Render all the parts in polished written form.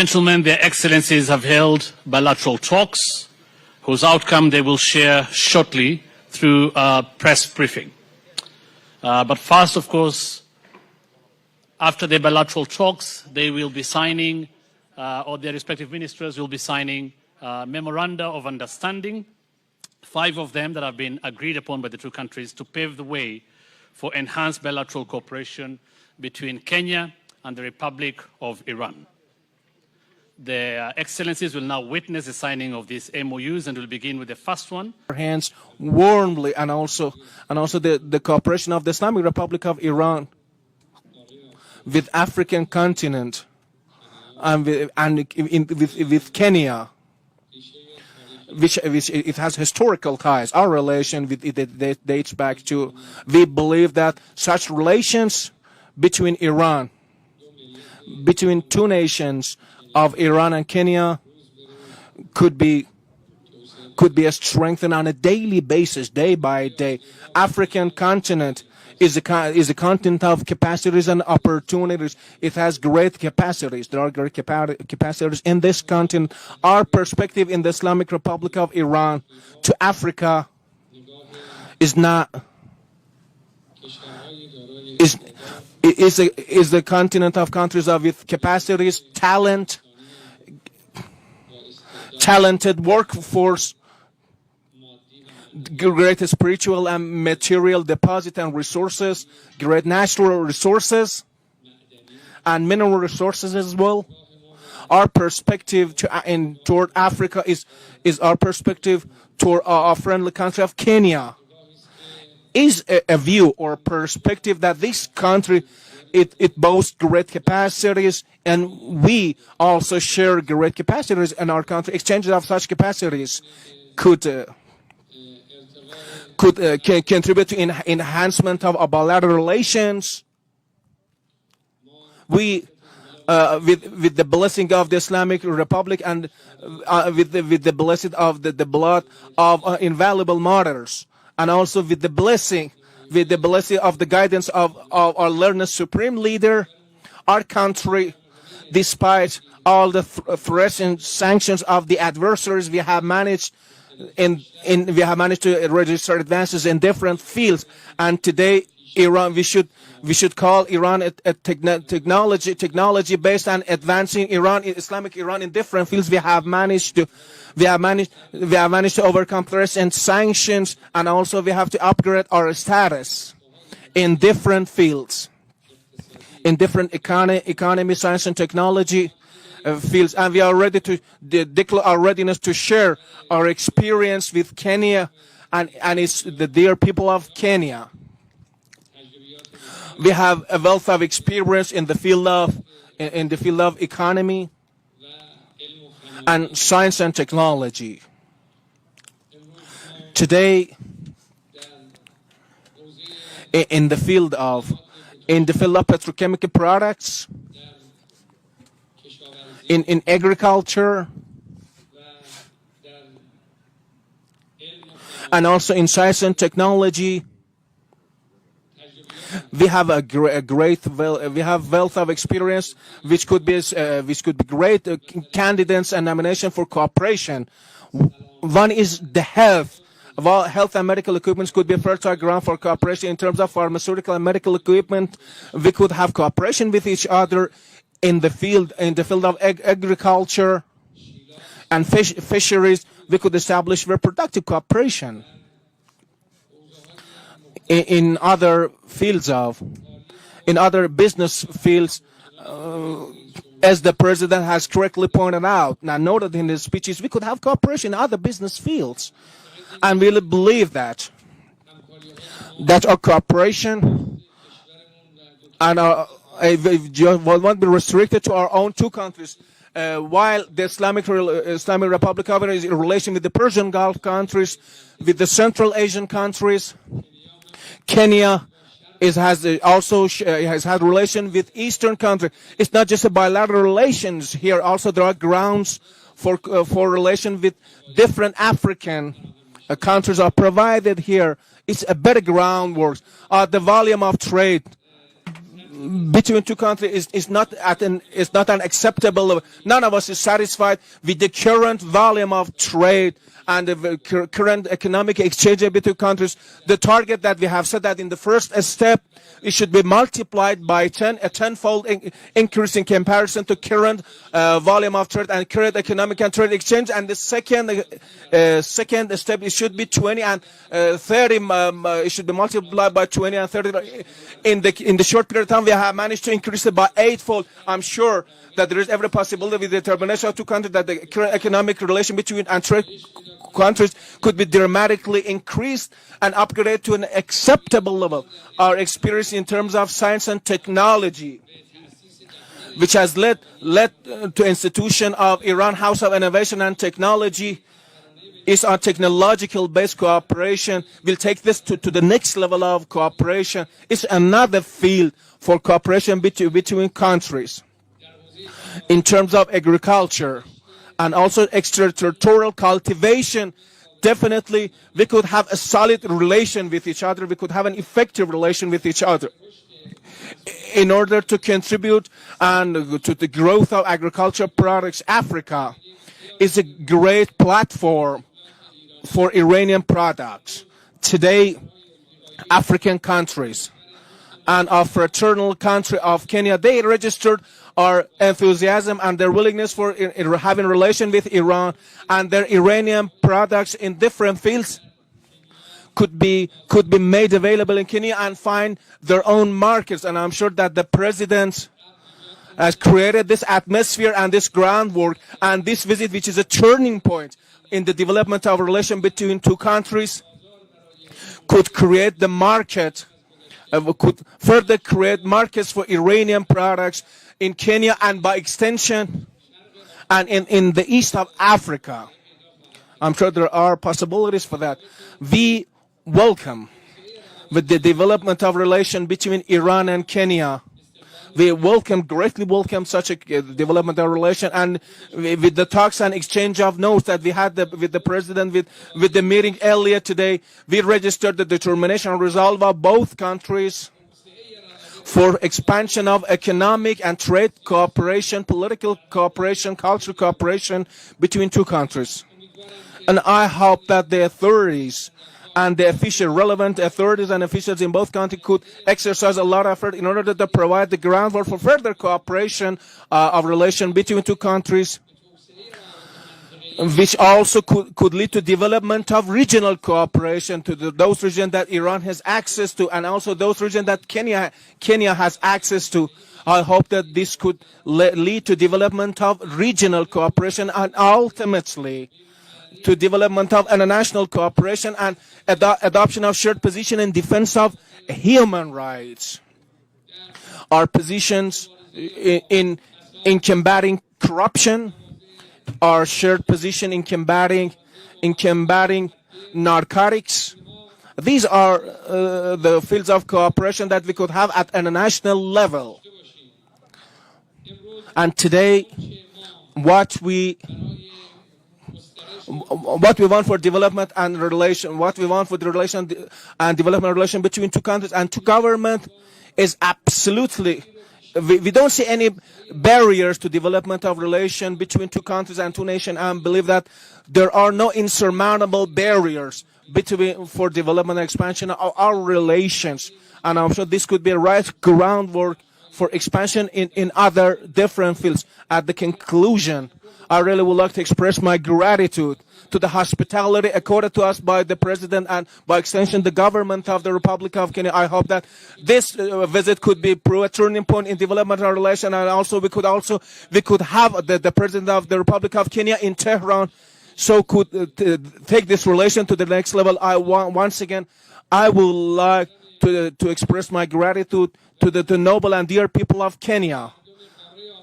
gentlemen, their excellencies have held bilateral talks, whose outcome they will share shortly through a press briefing. But first, of course, after the bilateral talks, they will be signing, or their respective ministers will be signing memoranda of understanding, 5 of them that have been agreed upon by the two countries to pave the way for enhanced bilateral cooperation between Kenya and the Republic of Iran. The excellencies will now witness the signing of these MOUs, and we'll begin with the first one. Our hands warmly, and also the cooperation of the Islamic Republic of Iran with African continent and with Kenya, which it has historical ties. Our relation with it dates back to, we believe that such relations between between two nations of Iran and Kenya could be strengthened on a daily basis, day by day. African continent is a continent of capacities and opportunities. It has great capacities. There are great capacities in this continent. Our perspective in the Islamic Republic of Iran to Africa is the continent of countries with capacities, talented workforce, great spiritual and material deposit and resources, great natural resources and mineral resources as well. Our perspective toward Africa is our perspective toward our friendly country of Kenya. Is a view or perspective that this country, it boasts great capacities, and we also share great capacities in our country. Exchanges of such capacities could contribute to enhancement of our bilateral relations. We, with the blessing of the Islamic Republic and with the blessing of the blood of invaluable martyrs, and also with the blessing of the guidance of our learned supreme leader, our country, despite all the threats and sanctions of the adversaries, we have managed to register advances in different fields. And today, Iran, we should call Iran a technology based on advancing Islamic Iran in different fields. We have managed to overcome threats and sanctions, and also we have to upgrade our status in different fields, in different economy, science and technology fields, and we are ready to declare our readiness to share our experience with Kenya and it's the dear people of Kenya. We have a wealth of experience in the field of economy and science and technology. Today, in the field of petrochemical products, in agriculture, and also in science and technology, we have we have wealth of experience, which could be great candidates and nomination for cooperation. One is the health. While health and medical equipment could be fertile ground for cooperation in terms of pharmaceutical and medical equipment, we could have cooperation with each other in the field of agriculture and fisheries. We could establish reproductive cooperation. In other business fields, as the president has correctly pointed out, now noted in his speeches, we could have cooperation in other business fields. And we really believe that our cooperation and won't be restricted to our own two countries. While the Islamic Republic of Iran is in relation with the Persian Gulf countries, with the Central Asian countries, Kenya has had relation with Eastern countries. It's not just a bilateral relations here. Also, there are grounds for relation with different African countries are provided here. It's a better groundwork. The volume of trade between two countries is not an acceptable level. None of us is satisfied with the current volume of trade and the current economic exchange between countries. The target that we have set that in the first step, it should be multiplied by 10, a tenfold increase in comparison to current volume of trade and current economic and trade exchange. And the second step, it should be 20 and 30. It should be multiplied by 20 and 30. In the short period of time, we have managed to increase it by eightfold. I'm sure that there is every possibility with the determination of two countries that the current economic relation between and trade countries could be dramatically increased and upgraded to an acceptable level. Our experience in terms of science and technology, which has led to institution of Iran House of Innovation and Technology, is on technological based cooperation. We'll take this to the next level of cooperation. It's another field for cooperation between countries in terms of agriculture and also extraterritorial cultivation. Definitely we could have a solid relation with each other. We could have an effective relation with each other in order to contribute and to the growth of agricultural products. Africa is a great platform for Iranian products. Today, African countries and our fraternal country of Kenya, they registered our enthusiasm and their willingness for having relation with Iran, and their Iranian products in different fields could be made available in Kenya and find their own markets. And I'm sure that the president has created this atmosphere and this groundwork, and this visit, which is a turning point in the development of relation between two countries, could create the market, could further create markets for Iranian products in Kenya and by extension and in the east of Africa. I'm sure there are possibilities for that. We welcome with the development of relation between Iran and Kenya. We greatly welcome such a development of relation, and with the talks and exchange of notes that we had with the president, with the meeting earlier today, we registered the determination and resolve of both countries for expansion of economic and trade cooperation, political cooperation, cultural cooperation between two countries. And I hope that the authorities and the relevant authorities and officials in both countries could exercise a lot of effort in order to provide the groundwork for further cooperation of relation between two countries, which also could lead to development of regional cooperation to those regions that Iran has access to, and also those regions that Kenya has access to. I hope that this could lead to development of regional cooperation and ultimately to development of international cooperation and adoption of shared position in defense of human rights. Our positions in combating corruption, our shared position in combating narcotics. These are the fields of cooperation that we could have at international level. And today, what we want for development and relation, what we want for the relation and development relation between two countries and two governments is absolutely, we don't see any barriers to development of relation between two countries and two nations, and believe that there are no insurmountable barriers for development and expansion of our relations. And I'm sure this could be a right groundwork for expansion in other different fields. At the conclusion, I really would like to express my gratitude to the hospitality accorded to us by the President and by extension the government of the Republic of Kenya. I hope that this visit could be a turning point in development of relations, and also we could have the President of the Republic of Kenya in Tehran, so could take this relation to the next level. Once again, I would like to express my gratitude to the noble and dear people of Kenya,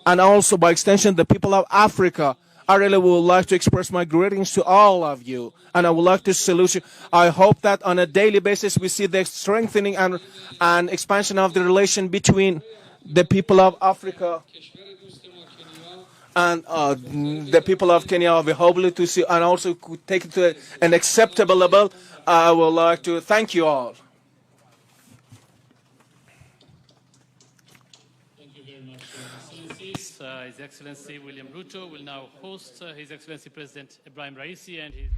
and also by extension the people of Africa. I really would like to express my greetings to all of you, and I would like to salute you. I hope that on a daily basis we see the strengthening and expansion of the relation between the people of Africa and the people of Kenya. We hope to see and also could take it to an acceptable level. I would like to thank you all. His Excellency William Ruto will now host His Excellency President Ebrahim Raisi and his